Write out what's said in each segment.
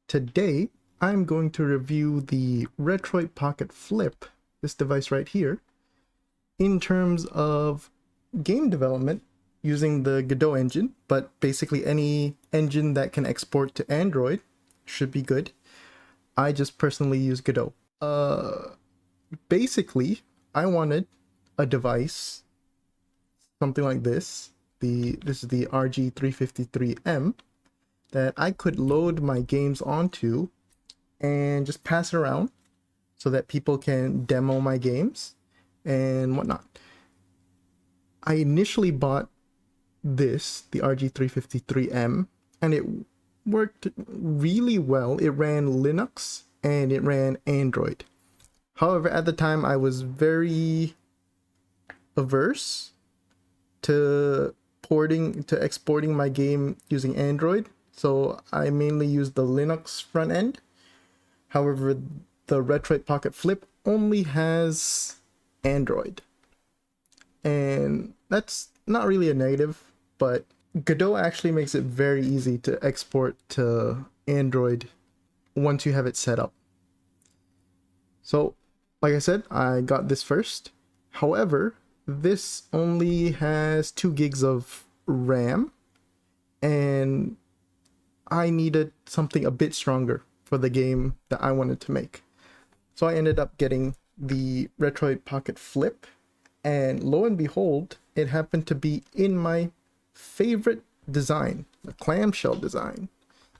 Today, I'm going to review the Retroid Pocket Flip, this device right here, in terms of game development using the Godot engine, but basically any engine that can export to Android should be good. I just personally use Godot. Basically, I wanted a device, something like this. This is the RG353M, that I could load my games onto and just pass it around so that people can demo my games and whatnot. I initially bought this, the RG353M, and it worked really well. It ran Linux and it ran Android. However, at the time I was very averse to exporting my game using Android, so I mainly used the Linux front end. However, the Retroid Pocket Flip only has Android, and that's not really a negative, but Godot actually makes it very easy to export to Android once you have it set up. So, like I said, I got this first. However, this only has 2 gigs of RAM, and I needed something a bit stronger for the game that I wanted to make. So I ended up getting the Retroid Pocket Flip, and lo and behold, it happened to be in my favorite design, the clamshell design.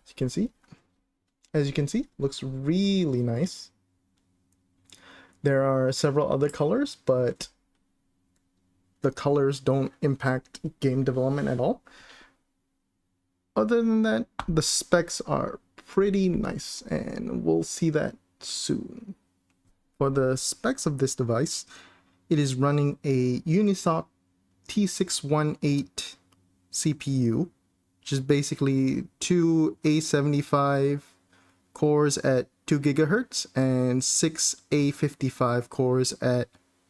As you can see, looks really nice. There are several other colors, but the colors don't impact game development at all. Other than that, the specs are pretty nice, and we'll see that soon. For the specs of this device, it is running a Unisoc T618 CPU, which is basically 2 A75 cores at 2 GHz and 6 A55 cores at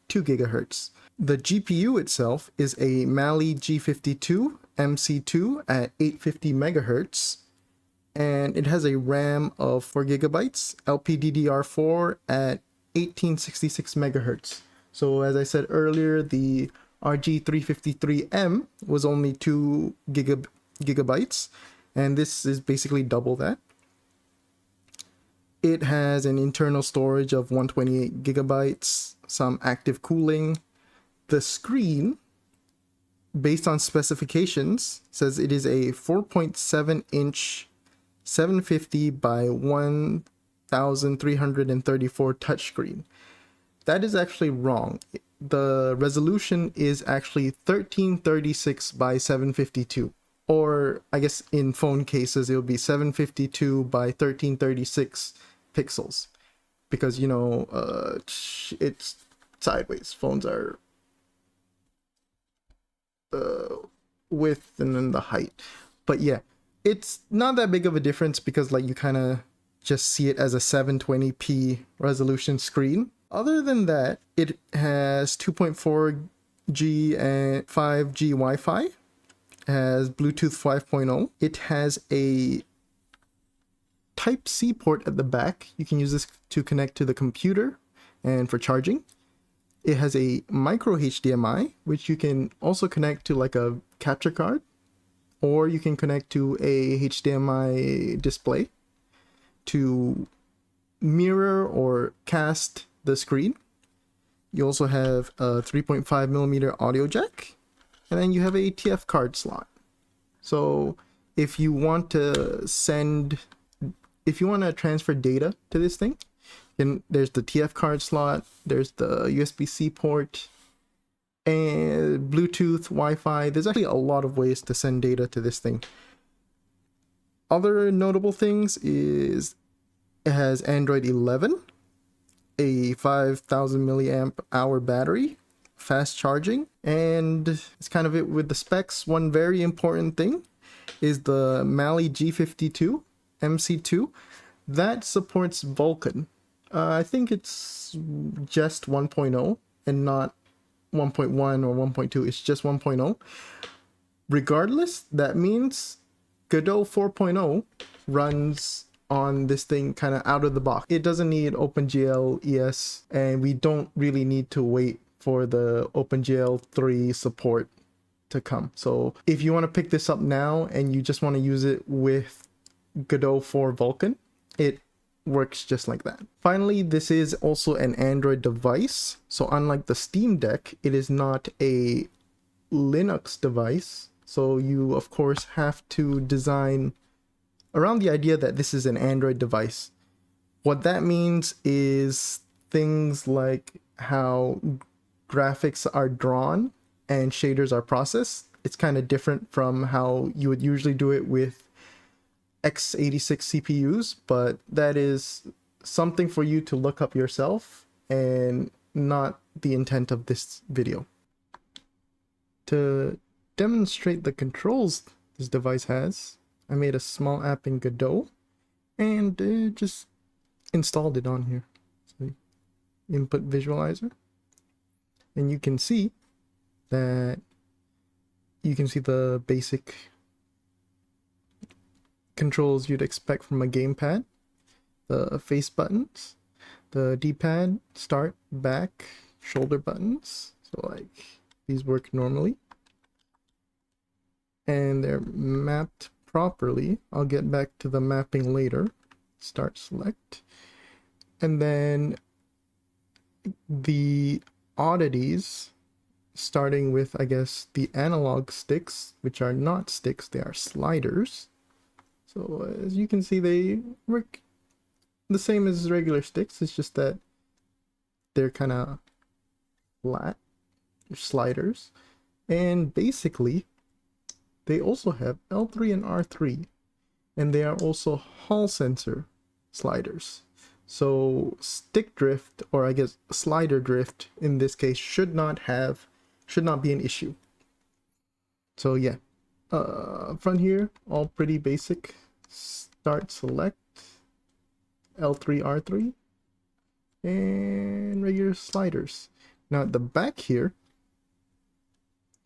2 GHz. The GPU itself is a Mali G52 MC2 at 850 MHz, and it has a RAM of 4 GB, LPDDR4 at 1866 MHz. So as I said earlier, the RG353M was only 2 gigabytes, and this is basically double that. It has an internal storage of 128 gigabytes, some active cooling. The screen, based on specifications, says it is a 4.7 inch 750 by 1334 touchscreen. That is actually wrong. The resolution is actually 1336 by 752, or I guess in phone cases it would be 752 by 1336 pixels, because it's sideways. Phones are width and then the height, but yeah, it's not that big of a difference because you kind of just see it as a 720p resolution screen. Other than that, it has 2.4G and 5G Wi-Fi, has Bluetooth 5.0. It has a Type-C port at the back. You can use this to connect to the computer and for charging. It has a micro HDMI, which you can also connect to a capture card, or you can connect to a HDMI display to mirror or cast the screen. You also have a 3.5mm audio jack, and then you have a TF card slot. So if you want to transfer data to this thing, then there's the TF card slot, there's the USB-C port, and Bluetooth, Wi-Fi. There's actually a lot of ways to send data to this thing. Other notable things is it has Android 11, a 5000 milliamp hour battery, fast charging, and it's kind of it with the specs. One very important thing is the Mali G52 MC2 that supports Vulkan. I think it's just 1.0 and not 1.1 or 1.2. It's just 1.0. Regardless, that means Godot 4.0 runs on this thing kind of out of the box. It doesn't need OpenGL ES, and we don't really need to wait for the OpenGL 3 support to come. So if you want to pick this up now and you just want to use it with Godot for Vulkan, it works just like that. Finally, this is also an Android device. So unlike the Steam Deck, it is not a Linux device. So you of course have to design around the idea that this is an Android device. What that means is things like how graphics are drawn and shaders are processed. It's kind of different from how you would usually do it with x86 CPUs, but that is something for you to look up yourself and not the intent of this video. To demonstrate the controls this device has, I made a small app in Godot and just installed it on here. So input visualizer, and you can see that the basic controls you'd expect from a gamepad. The face buttons, the D-pad, start, back, shoulder buttons. So like these work normally. And they're mapped properly. I'll get back to the mapping later. Start, select. And then the oddities, starting with, I guess, the analog sticks, which are not sticks, they are sliders. So as you can see, they work the same as regular sticks. It's just that they're kind of flat. They're sliders. And basically, they also have L3 and R3. And they are also Hall sensor sliders. So stick drift, or I guess slider drift in this case, should not be an issue. So yeah. Front here, all pretty basic. Start, select, L3, R3, and regular sliders. Now at the back here,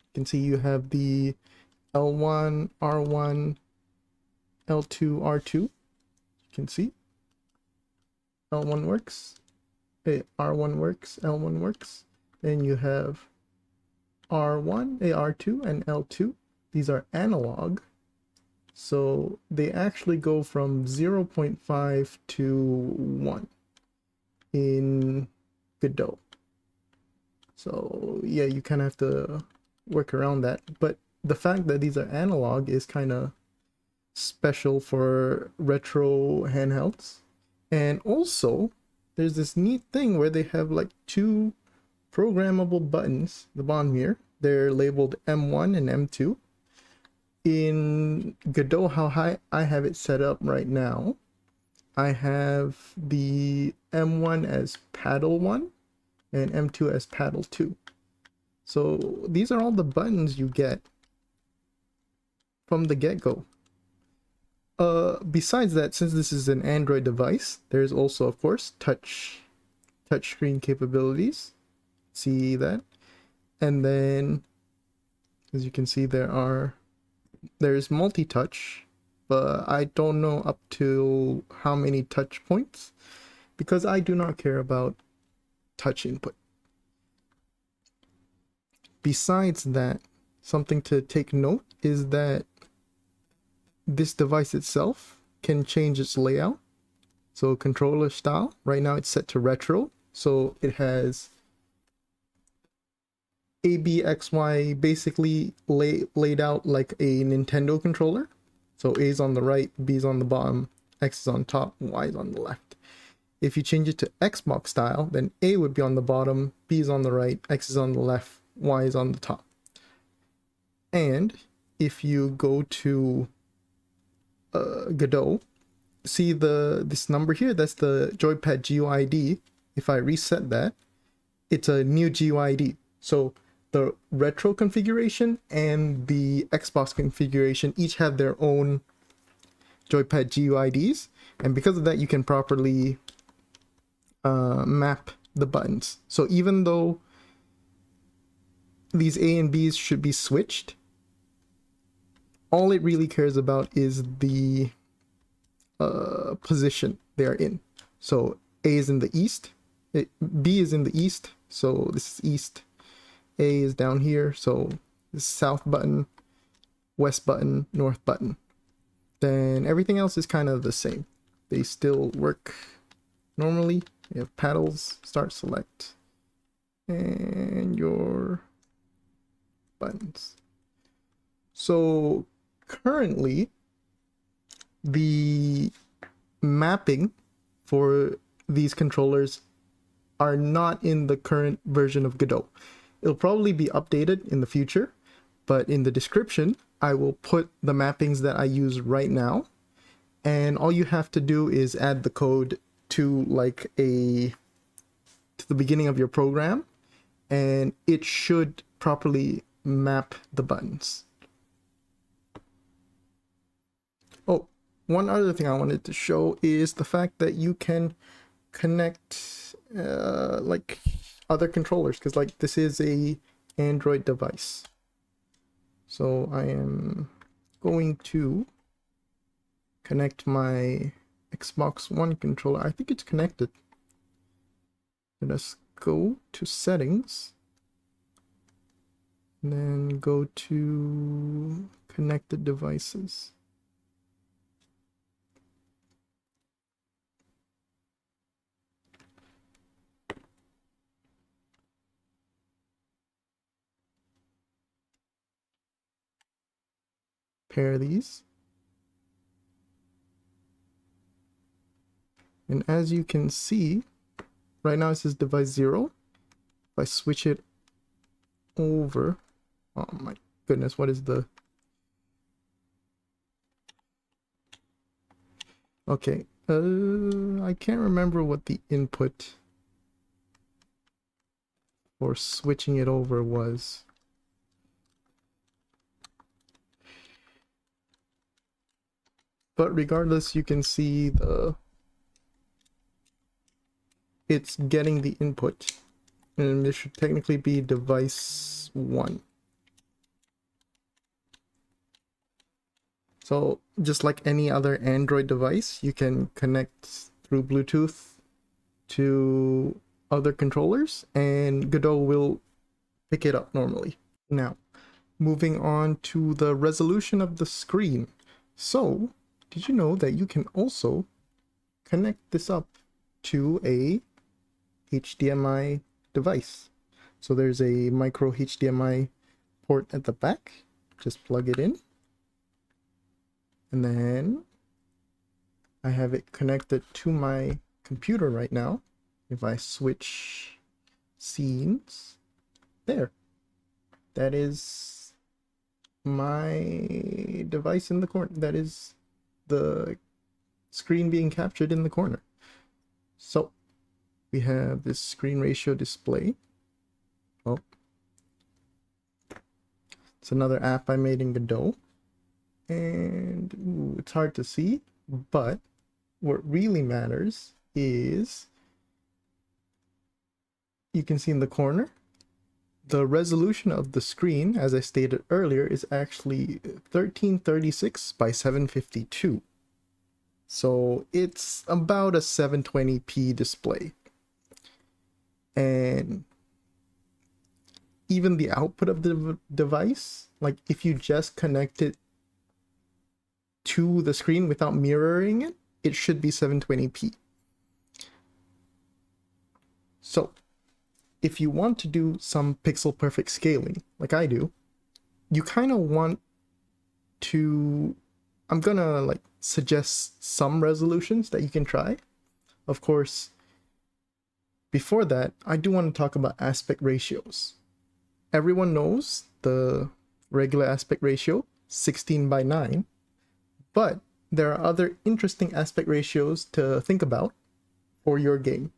you can see you have the L1, R1, L2, R2. You can see L1 works, R1 works, L1 works. Then you have R1, R2, and L2. These are analog, so they actually go from 0.5 to 1 in Godot. So yeah, you kind of have to work around that. But the fact that these are analog is kind of special for retro handhelds. And also, there's this neat thing where they have like two programmable buttons at the bottom here. They're labeled M1 and M2. In Godot, how I have it set up right now, I have the M1 as paddle 1 and M2 as paddle 2. So these are all the buttons you get from the get-go. Besides that, since this is an Android device, there's also, of course, touchscreen capabilities. See that? And then, as you can see, there's multi-touch, but I don't know up to how many touch points, because I do not care about touch input. Besides that, something to take note is that this device itself can change its layout. So controller style, right now it's set to retro, so it has A, B, X, Y basically laid out like a Nintendo controller. So A is on the right, B is on the bottom, X is on top, Y is on the left. If you change it to Xbox style, then A would be on the bottom, B is on the right, X is on the left, Y is on the top. And if you go to Godot, see this number here, that's the joypad GUID. If I reset that, it's a new GUID. So the retro configuration and the Xbox configuration each have their own joypad GUIDs, and because of that you can properly map the buttons. So even though these A and B's should be switched, all it really cares about is the position they are in. So A is in the east, B is in the east, so this is east. A is down here, so this is south button, west button, north button. Then everything else is kind of the same. They still work normally. You have paddles, start, select, and your buttons. So currently, the mapping for these controllers are not in the current version of Godot. It'll probably be updated in the future, but in the description, I will put the mappings that I use right now. And all you have to do is add the code to the beginning of your program, and it should properly map the buttons. Oh, one other thing I wanted to show is the fact that you can connect like other controllers, because like this is a Android device. So I am going to connect my Xbox One controller. I think it's connected. Let us go to settings, and then go to connected devices. Pair these. And as you can see, right now it says device 0. If I switch it over, oh my goodness, what is the... Okay, I can't remember what the input for switching it over was. But regardless, you can see it's getting the input, and this should technically be device 1. So just like any other Android device, you can connect through Bluetooth to other controllers, and Godot will pick it up normally. Now, moving on to the resolution of the screen. So, did you know that you can also connect this up to a HDMI device? So there's a micro HDMI port at the back. Just plug it in. And then I have it connected to my computer right now. If I switch scenes, there. That is my device in the corner. That is the screen being captured in the corner. So we have this screen ratio display. Oh, it's another app I made in Godot. And ooh, it's hard to see, but what really matters is you can see in the corner the resolution of the screen, as I stated earlier, is actually 1336 by 752. So it's about a 720p display. And even the output of the device, like if you just connect it to the screen without mirroring it, it should be 720p. So if you want to do some pixel perfect scaling, like I do, you kind of want to, I'm gonna like suggest some resolutions that you can try. Of course, before that, I do want to talk about aspect ratios. Everyone knows the regular aspect ratio, 16 by 9, but there are other interesting aspect ratios to think about for your game.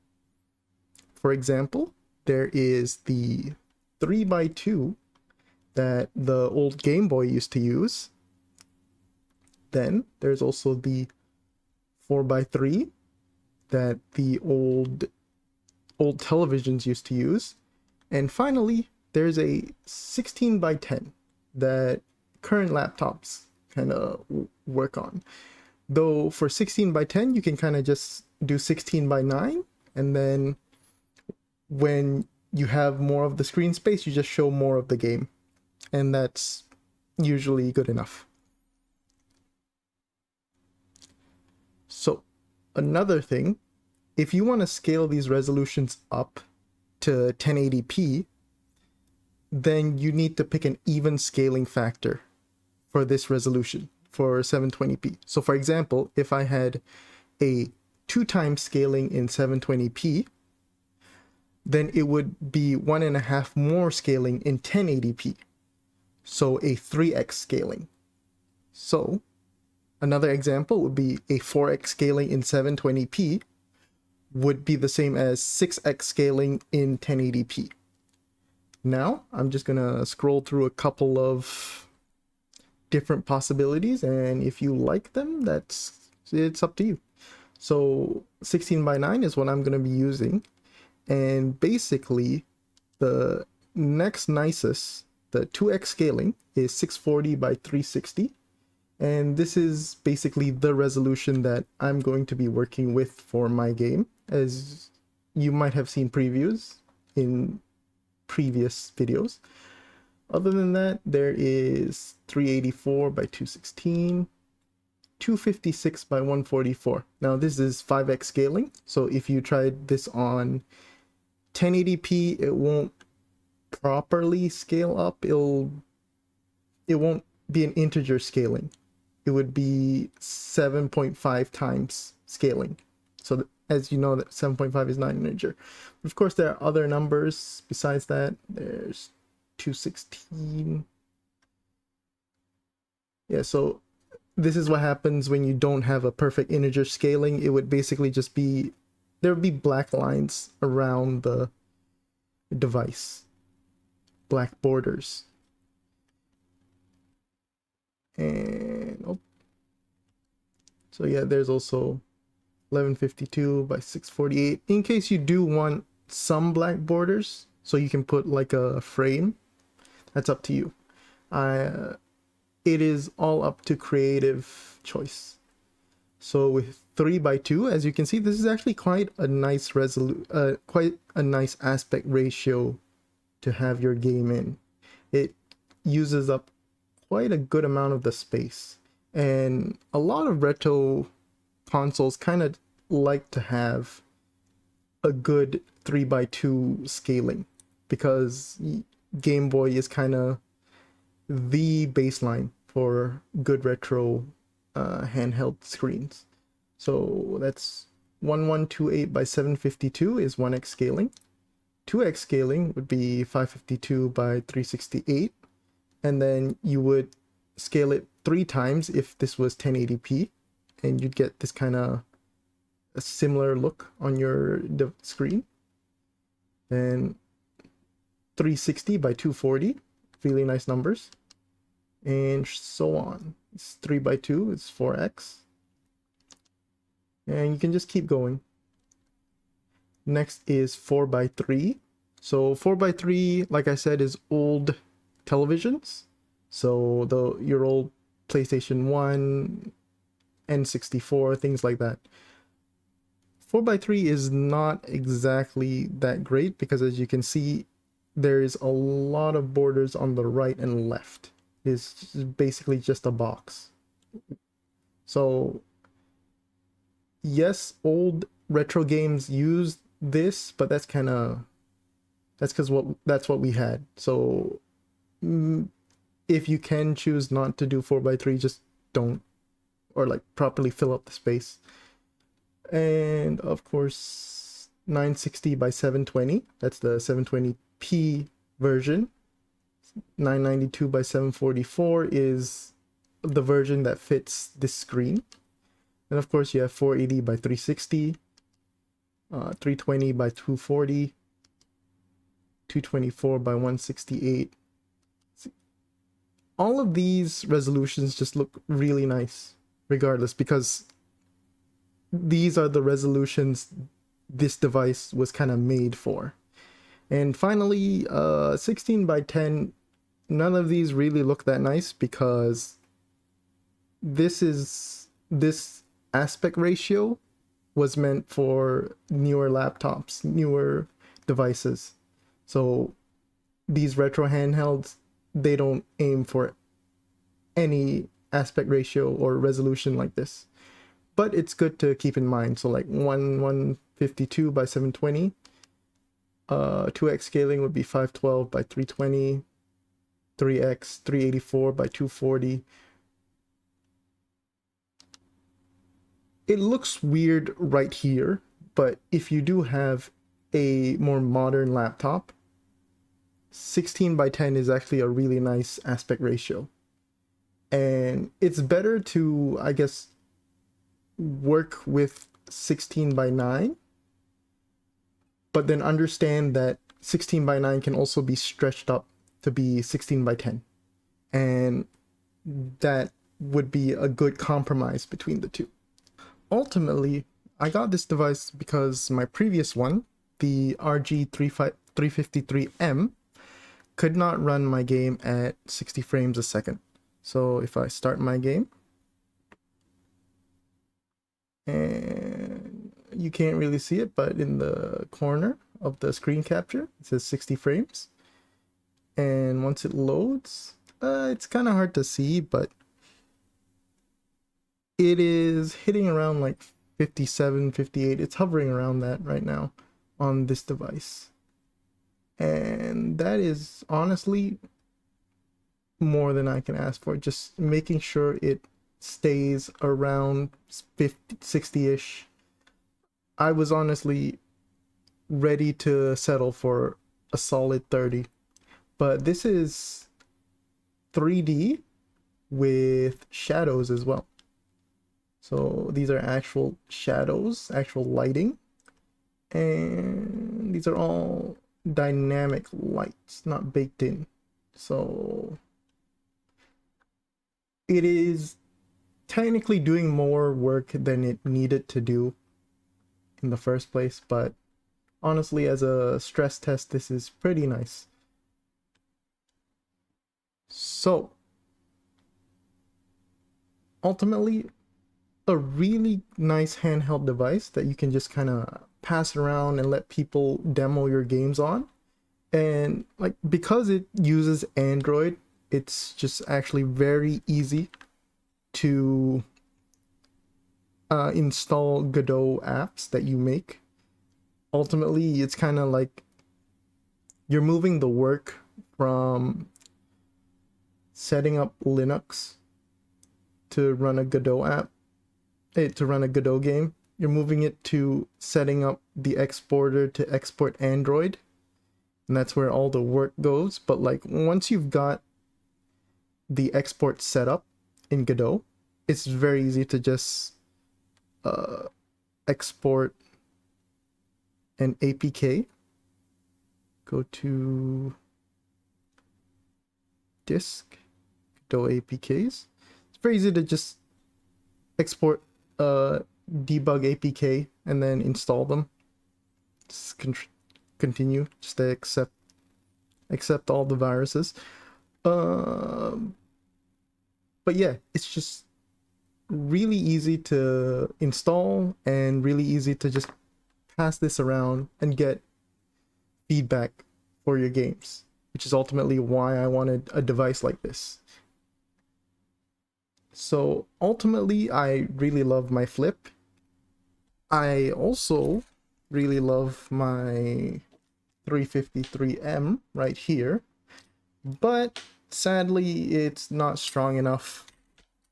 For example, there is the 3 by 2 that the old Game Boy used to use. Then there's also the 4 by 3 that the old televisions used to use. And finally, there's a 16 by 10 that current laptops kind of work on. Though for 16 by 10, you can kind of just do 16 by 9, and then when you have more of the screen space, you just show more of the game, and that's usually good enough. So another thing, if you want to scale these resolutions up to 1080p, then you need to pick an even scaling factor for this resolution for 720p. So for example, if I had a 2x scaling in 720p, then it would be 1.5 more scaling in 1080p. So a 3x scaling. So another example would be a 4x scaling in 720p would be the same as 6x scaling in 1080p. Now I'm just gonna scroll through a couple of different possibilities, and if you like them, it's up to you. So 16 by 9 is what I'm gonna be using, and basically the next nicest, the 2x scaling, is 640 by 360, and this is basically the resolution that I'm going to be working with for my game, as you might have seen previews in previous videos. Other than that, there is 384 by 216, 256 by 144. Now this is 5x scaling, so if you tried this on 1080p, it won't properly scale up. It won't be an integer scaling. It would be 7.5 times scaling. So as you know, that 7.5 is not an integer. Of course, there are other numbers besides that. There's 216. Yeah, so this is what happens when you don't have a perfect integer scaling. It would basically just be, there would be black lines around the device, black borders. And oh, so yeah, there's also 1152 by 648 in case you do want some black borders, so you can put like a frame. That's up to you. It is all up to creative choice. So with 3 by 2, as you can see, this is actually quite a nice quite a nice aspect ratio to have your game in. It uses up quite a good amount of the space, and a lot of retro consoles kind of like to have a good 3 by 2 scaling, because Game Boy is kind of the baseline for good retro handheld screens. So that's 1128 by 752 is 1x scaling. 2x scaling would be 552 by 368, and then you would scale it 3 times if this was 1080p, and you'd get this kind of a similar look on your screen. Then 360 by 240, really nice numbers, and so on. It's 3 by 2, it's 4x, and you can just keep going. Next is 4 by 3. So 4 by 3, like I said, is old televisions. So your old PlayStation 1, N64, things like that. 4 by 3 is not exactly that great, because as you can see, there's a lot of borders on the right and left. It's basically just a box. So yes, old retro games use this, but that's because that's what we had. So if you can choose not to do 4 by 3, just don't, or like properly fill up the space. And of course 960 by 720, that's the 720p version. 992 by 744 is the version that fits this screen. And of course you have 480 by 360, 320 by 240, 224 by 168. All of these resolutions just look really nice regardless, because these are the resolutions this device was kind of made for. And finally, 16 by 10, none of these really look that nice, because this is this aspect ratio was meant for newer laptops, newer devices. So these retro handhelds, they don't aim for any aspect ratio or resolution like this. But it's good to keep in mind. So like 152 by 720, 2x scaling would be 512 by 320, 3x 384 by 240. It looks weird right here, but if you do have a more modern laptop, 16 by 10 is actually a really nice aspect ratio. And it's better to, I guess, work with 16 by 9, but then understand that 16 by 9 can also be stretched up to be 16 by 10. And that would be a good compromise between the two. Ultimately, I got this device because my previous one, the RG353M, could not run my game at 60 frames a second. So if I start my game, and you can't really see it, but in the corner of the screen capture, it says 60 frames. And once it loads, it's kind of hard to see, but it is hitting around like 57, 58. It's hovering around that right now on this device. And that is honestly more than I can ask for. Just making sure it stays around 50, 60-ish. I was honestly ready to settle for a solid 30. But this is 3D with shadows as well. So these are actual shadows, actual lighting. And these are all dynamic lights, not baked in. So it is technically doing more work than it needed to do in the first place, but honestly, as a stress test, this is pretty nice. So ultimately, a really nice handheld device that you can just kind of pass around and let people demo your games on. And like, because it uses Android, it's just actually very easy to install Godot apps that you make. Ultimately, it's kind of like you're moving the work from setting up Linux to run a Godot app, to run a Godot game. You're moving it to setting up the exporter to export Android, and that's where all the work goes. But like, once you've got the export set up in Godot, it's very easy to just export an APK. Go to disk, Godot APKs. It's very easy to just export debug APK and then install them. Just continue, just to accept all the viruses. But yeah, it's just really easy to install and really easy to just pass this around and get feedback for your games, which is ultimately why I wanted a device like this. So ultimately, I really love my Flip. I also really love my 353M right here, but sadly, it's not strong enough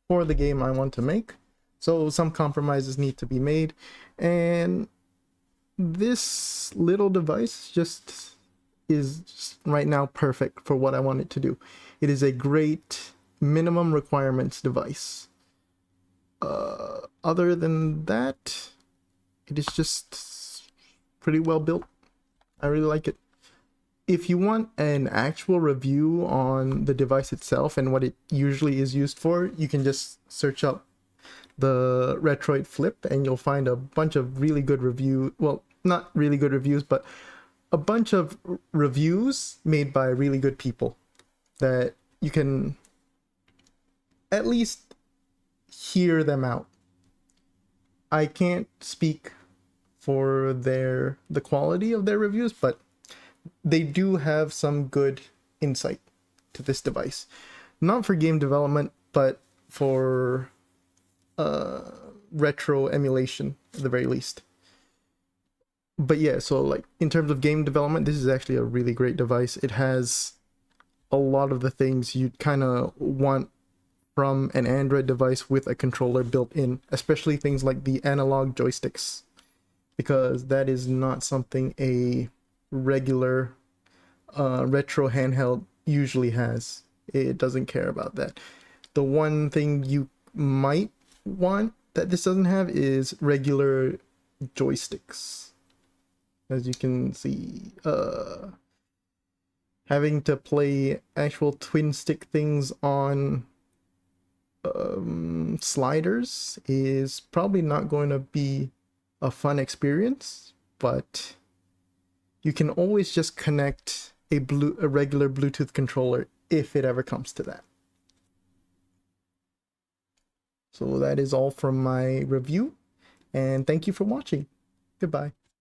for the game I want to make. So some compromises need to be made, and this little device is just right now perfect for what I want it to do. It is a great minimum requirements device. Other than that, it is just pretty well built. I really like it. If you want an actual review on the device itself and what it usually is used for, you can just search up the Retroid Flip and you'll find a bunch of really good well, not really good reviews, but a bunch of reviews made by really good people that you can at least hear them out. I can't speak for the quality of their reviews, but they do have some good insight to this device. Not for game development, but for retro emulation at the very least. But yeah, so like in terms of game development, this is actually a really great device. It has a lot of the things you'd kind of want from an Android device with a controller built in, especially things like the analog joysticks, because that is not something a regular retro handheld usually has. It doesn't care about that. The one thing you might want that this doesn't have is regular joysticks. As you can see, having to play actual twin stick things on sliders is probably not going to be a fun experience, but you can always just connect a regular Bluetooth controller if it ever comes to that. So that is all from my review, and thank you for watching. Goodbye.